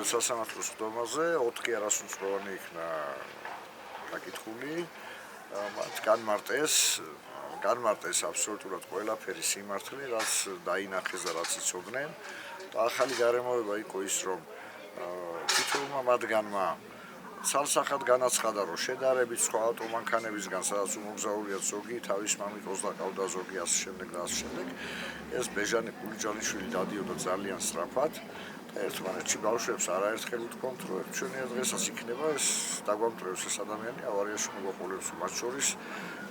დღევანდელ სასამართლოს ხდომაზე 4 არასრულწლოვანი იქნა გაკითხული. მათ განმარტეს აბსოლუტურად ყველაფერი სიმართლე, რაც დაინახეს და რაც იცოდნენ. და ახალი გარემოება იყო ის, რომ თითოეულმა მათგანმა ცალსახად განაცხადა, რომ შედარებით სხვა ავტომანქანებისგან, სადაც უმოგზაურიათ ზოგი თავის მამიკოს დაკავდა, ზოგი ასე შემდეგ და ასე შემდეგ, ეს ბეჟანი ყულიჯანიშვილი დადიოდა ძალიან სწრაფად. ერთმანეთში ბავშვებს არაერთხელ უთქვამთ, რომ ჩვენია დღესაც იქნება ეს დაგვამტვრევს ეს ადამიანი ავარიაში მოგვაყოლებს, მათ შორის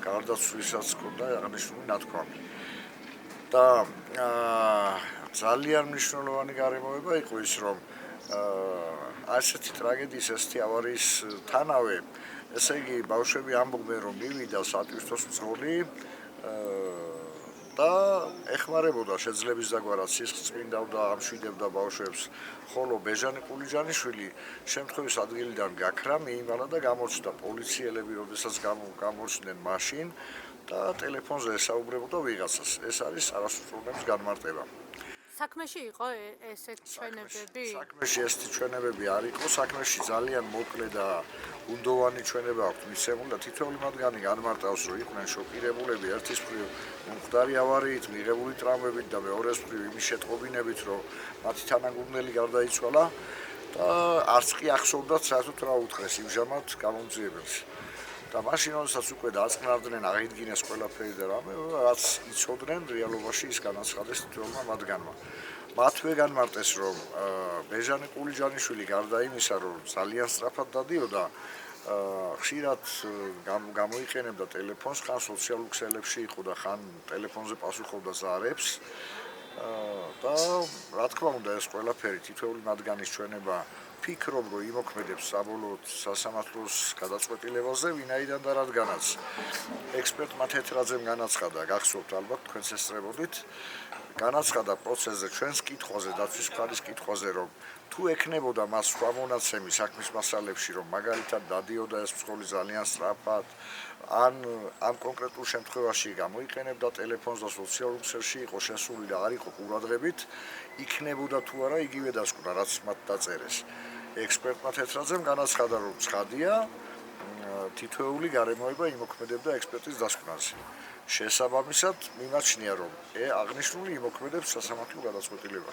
გარდაცვლისაც ჰქონდა აღნიშნული ნათქვამი. და ძალიან მნიშვნელოვანი გარემოება იყო ის, რომ ასეთი ტრაგედიის, ასეთი ავარიის თანავე, ესე იგი ბავშვები ამბობენ, რომ მივიდა სატვირთოს მძღოლი და ეხმარებოდა შეძლების დაგვარად სისხლს წმინდავდა, ამშვიდებდა ბავშვებს, ხოლო ბეჟანი ყულიჯანიშვილი შემთხვევის ადგილიდან გაქრა, მიიმალა და გამოჩნდა პოლიციელები, როდესაც გამოჩნდნენ მაშინ და ტელეფონზე ესაუბრებოდა ვიღაცას. ეს არის არასრულწლოვანების განმარტება. საქმეში იყო ესეთ ჩვენებები? საქმეში ესეთი ჩვენებები არ იყო, საქმეში ძალიან მოკლე და გუნდოვანი ჩვენება აქვს მიცემული და თითოეული მათგანი განმარტავს, რომ იყვნენ შოკირებულები ერთის მხრივ მომხდარი ავარიით, მიღებული ტრამვებით და მეორეს მხრივ იმის შეტყობინებით, რომ მათი თანაგუნდელი გარდაიცვალა და არც კი ახსოვდათ საერთოდ რა უთხრეს იმჟამად გამომძიებელს. და მაშინ როდესაც უკვე დააწყნარდნენ, აღიდგინეს ყველაფერი და რამე, რაც იცოდნენ, რეალობაში ის განაცხადეს თითოეულმა მათგანმა. მათვე განმარტეს, რომ ბეჟანი ყულიჯანიშვილი გარდა იმისა, რომ ძალიან სწრაფად დადიოდა, ხშირად გამოიყენებდა ტელეფონს, ხან სოციალურ ქსელებში იყო და ხან ტელეფონზე პასუხობდა ზარებს. და რა თქმა უნდა, ეს ყველაფერი თითოეული მათგანის ჩვენება ფიქრობ, რომ იმოქმედებს საბოლოოდ სასამართლოს გადაწყვეტილებაზე, ვინაიდან და რადგანაც ექსპერტმა თეთრაძემ განაცხადა, გახსოვთ ალბათ, თქვენც ესწრებოდით, განაცხადა პროცესზე ჩვენს კითხვაზე, დაცვის მხარის კითხვაზე, რომ თუ ექნებოდა მას სხვა მონაცემი საქმის მასალებში, რომ მაგალითად დადიოდა ეს მძღოლი ძალიან სწრაფად, ან ამ კონკრეტულ შემთხვევაში გამოიყენებდა ტელეფონს და სოციალურ ქსელში იყო შესული და არ იყო ყურადღებით, იქნებოდა თუ არა იგივე დასკვნა, რაც მათ დაწერეს. ექსპერტმა თეთრაძემ განაცხადა, რომ ცხადია, თითოეული გარემოება იმოქმედებდა ექსპერტის დასკვნაზე. შესაბამისად, მიმაჩნია, რომ აღნიშნული იმოქმედებს სასამართლო გადაწყვეტილებას.